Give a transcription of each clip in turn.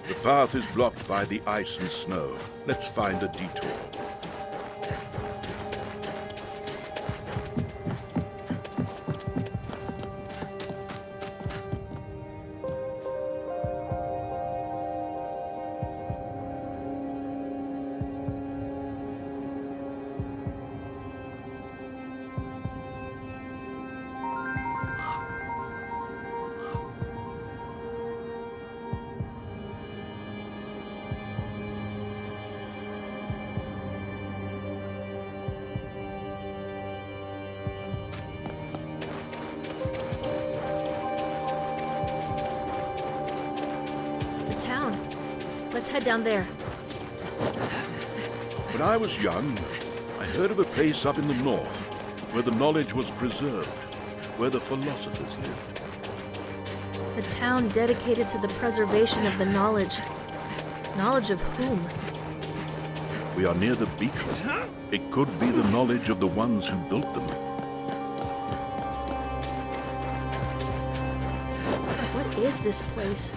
The path is blocked by the ice and snow. Let's find a detour. Let's head down there. When I was young, I heard of a place up in the north where the knowledge was preserved, where the philosophers lived. A town dedicated to the preservation of the knowledge. Knowledge of whom? We are near the beacon. It could be the knowledge of the ones who built them. What is this place?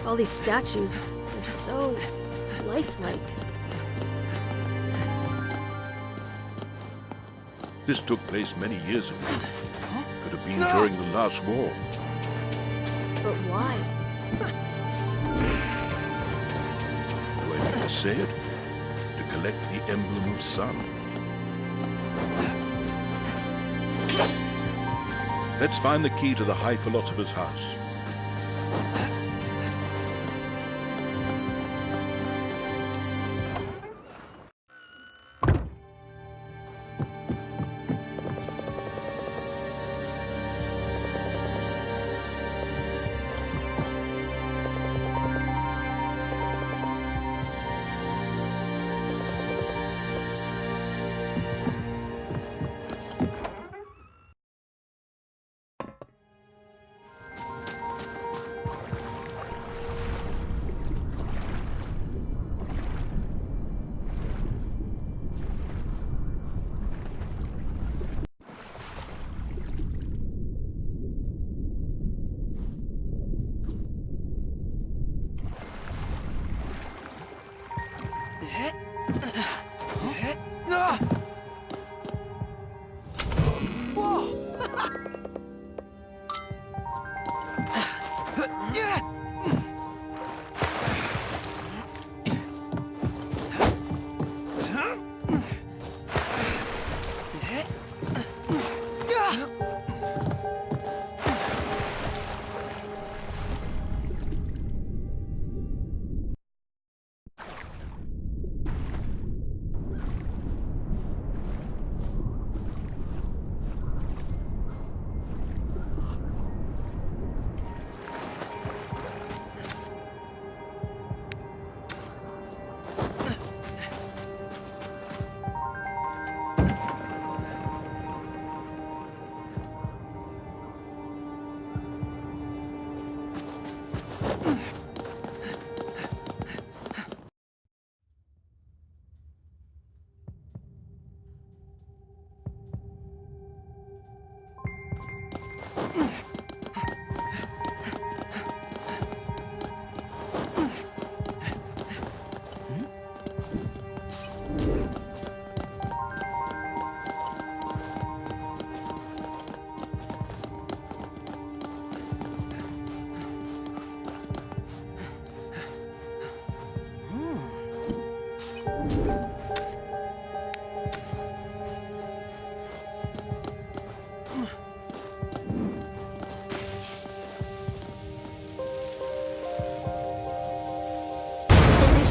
All these statues, they're so lifelike. This took place many years ago. Could have been during the last war. But why? Do I need to say it? To collect the emblem of sun. Let's find the key to the High Philosopher's house.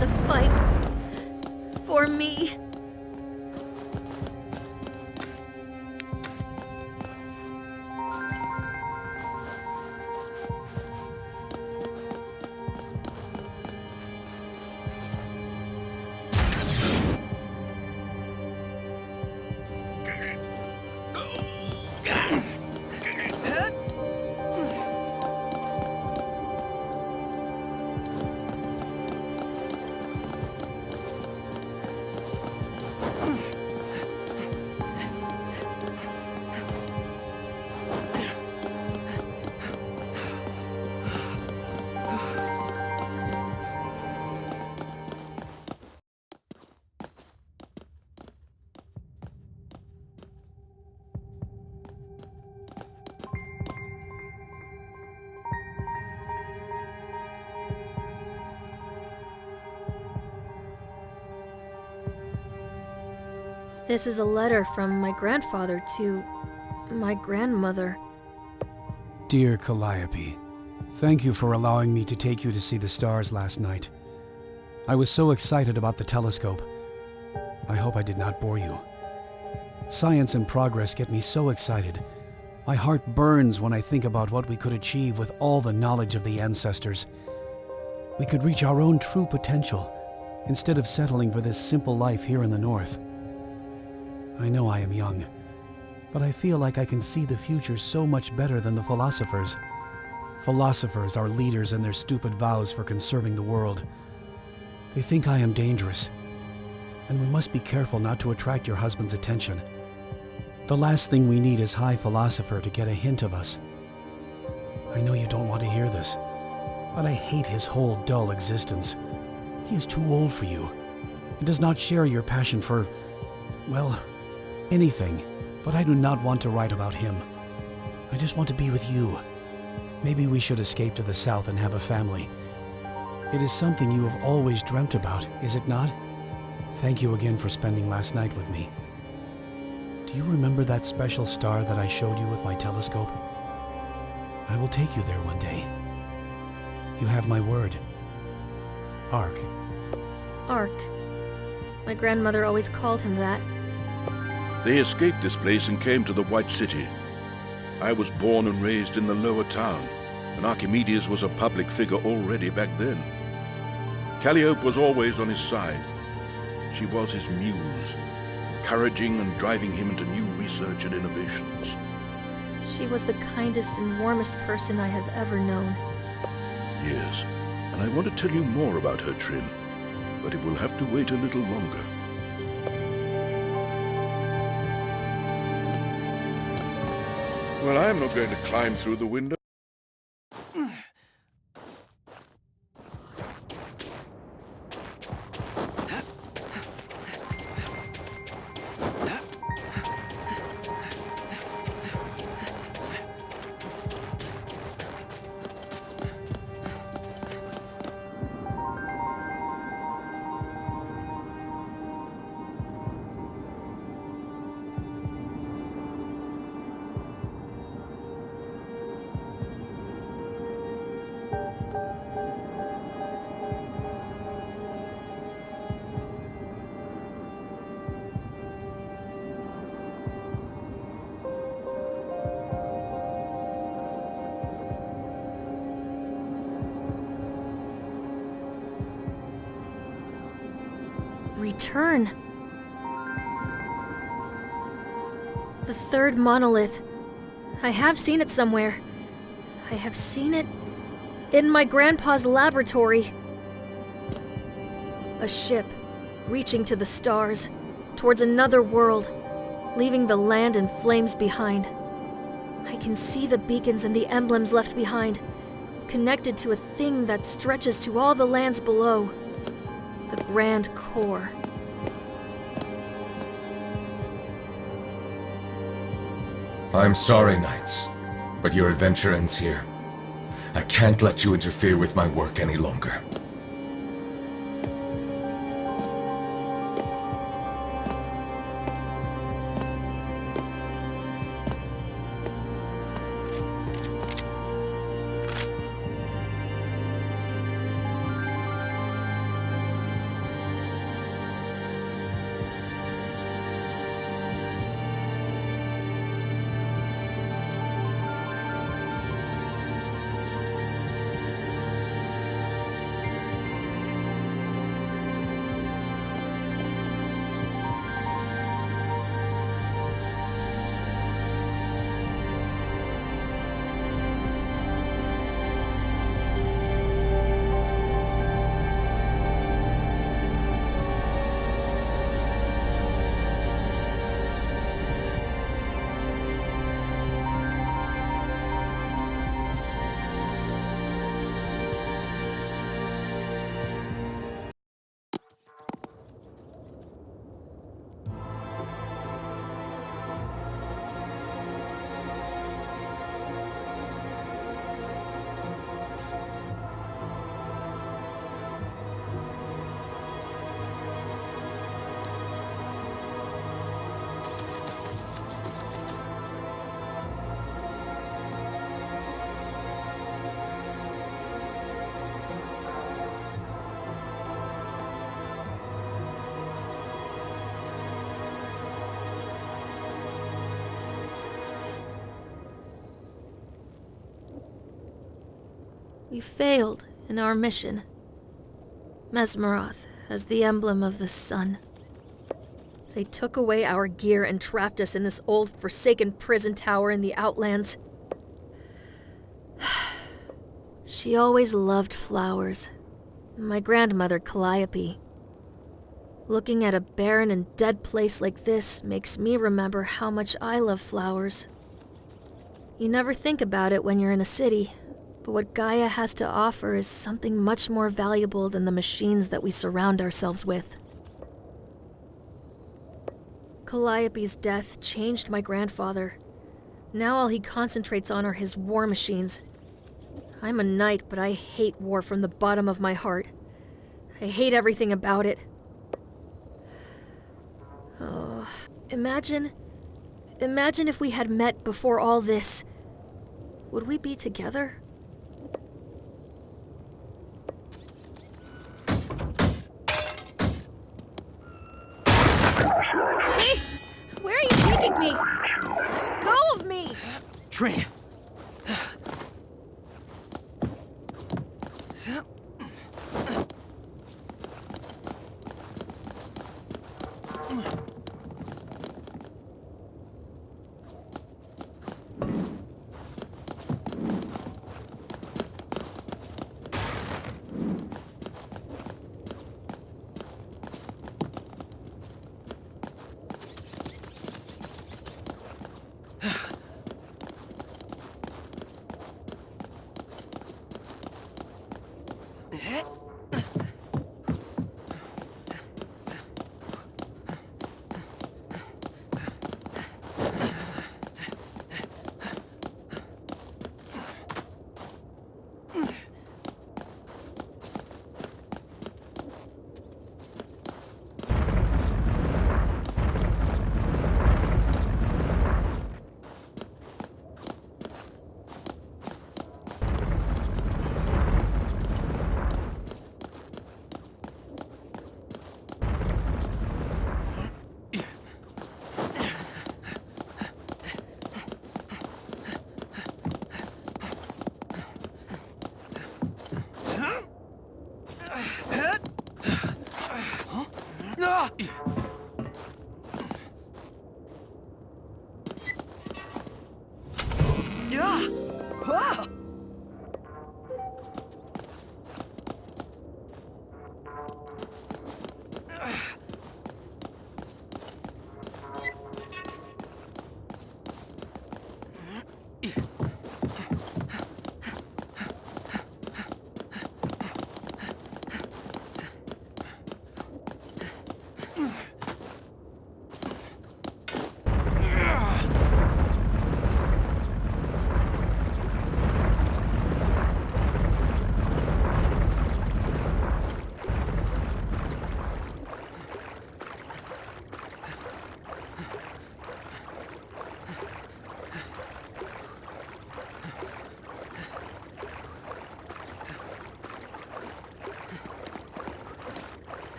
The fight for me. This is a letter from my grandfather to my grandmother. Dear Calliope, thank you for allowing me to take you to see the stars last night. I was so excited about the telescope. I hope I did not bore you. Science and progress get me so excited. My heart burns when I think about what we could achieve with all the knowledge of the ancestors. We could reach our own true potential instead of settling for this simple life here in the North. I know I am young, but I feel like I can see the future so much better than the philosophers. Philosophers are leaders in their stupid vows for conserving the world. They think I am dangerous, and we must be careful not to attract your husband's attention. The last thing we need is High Philosopher to get a hint of us. I know you don't want to hear this, but I hate his whole dull existence. He is too old for you, and does not share your passion for, well, anything, but I do not want to write about him. I just want to be with you. Maybe we should escape to the south and have a family. It is something you have always dreamt about, is it not? Thank you again for spending last night with me. Do you remember that special star that I showed you with my telescope? I will take you there one day. You have my word. Ark. Ark. My grandmother always called him that. They escaped this place and came to the White City. I was born and raised in the lower town, and Archimedes was a public figure already back then. Calliope was always on his side. She was his muse, encouraging and driving him into new research and innovations. She was the kindest and warmest person I have ever known. Yes, and I want to tell you more about her, Trin, but it will have to wait a little longer. Well, I'm not going to climb through the window. Return. The third monolith. I have seen it somewhere. I have seen it in my grandpa's laboratory. A ship reaching to the stars, towards another world, leaving the land in flames behind. I can see the beacons and the emblems left behind, connected to a thing that stretches to all the lands below. The Grand Core. I'm sorry, Knights, but your adventure ends here. I can't let you interfere with my work any longer. We failed in our mission. Mesmeroth has the emblem of the sun. They took away our gear and trapped us in this old, forsaken prison tower in the Outlands. She always loved flowers. My grandmother, Calliope. Looking at a barren and dead place like this makes me remember how much I love flowers. You never think about it when you're in a city, but what Gaia has to offer is something much more valuable than the machines that we surround ourselves with. Calliope's death changed my grandfather. Now all he concentrates on are his war machines. I'm a knight, but I hate war from the bottom of my heart. I hate everything about it. Oh, imagine if we had met before all this. Would we be together? Hey! Where are you taking me? Let go of me! Train.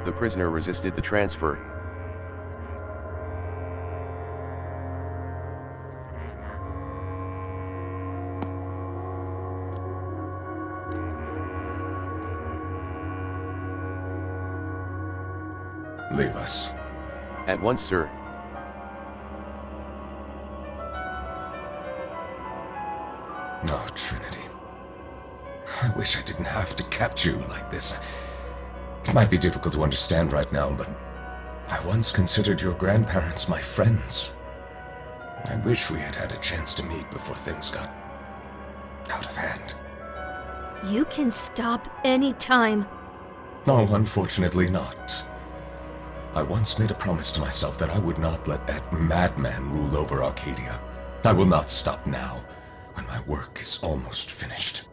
The prisoner resisted the transfer. Leave us. At once, sir. Oh, Trinity. I wish I didn't have to capture you like this. It might be difficult to understand right now, but I once considered your grandparents my friends. I wish we had had a chance to meet before things got out of hand. You can stop any time. No, unfortunately not. I once made a promise to myself that I would not let that madman rule over Arcadia. I will not stop now, when my work is almost finished.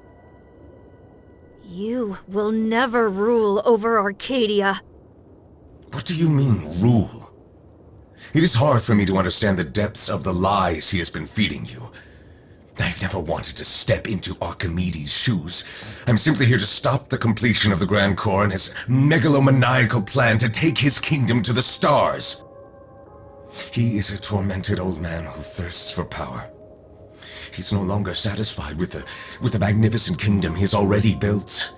You will never rule over Arcadia. What do you mean, rule? It is hard for me to understand the depths of the lies he has been feeding you. I've never wanted to step into Archimedes' shoes. I'm simply here to stop the completion of the Grand Core and his megalomaniacal plan to take his kingdom to the stars. He is a tormented old man who thirsts for power. He's no longer satisfied with the magnificent kingdom he has already built.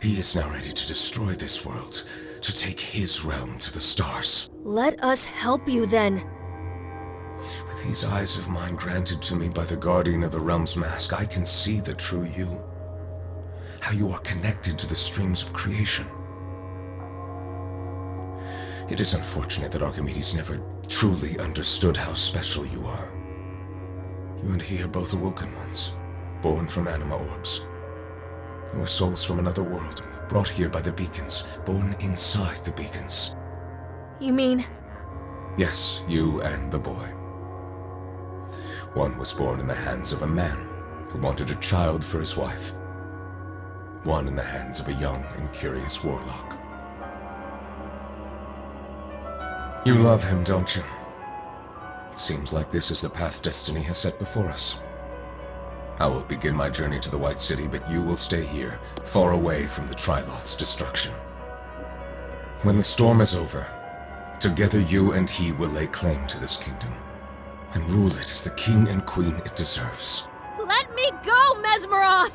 He is now ready to destroy this world, to take his realm to the stars. Let us help you then. With these eyes of mine granted to me by the guardian of the realm's mask, I can see the true you. How you are connected to the streams of creation. It is unfortunate that Archimedes never truly understood how special you are. You and he are both awoken ones, born from anima orbs. You are souls from another world, brought here by the beacons, born inside the beacons. You mean? Yes, you and the boy. One was born in the hands of a man, who wanted a child for his wife. One in the hands of a young and curious warlock. You love him, don't you? It seems like this is the path destiny has set before us. I will begin my journey to the White City, but you will stay here, far away from the Triloth's destruction. When the storm is over, together you and he will lay claim to this kingdom, and rule it as the king and queen it deserves. Let me go, Mesmeroth!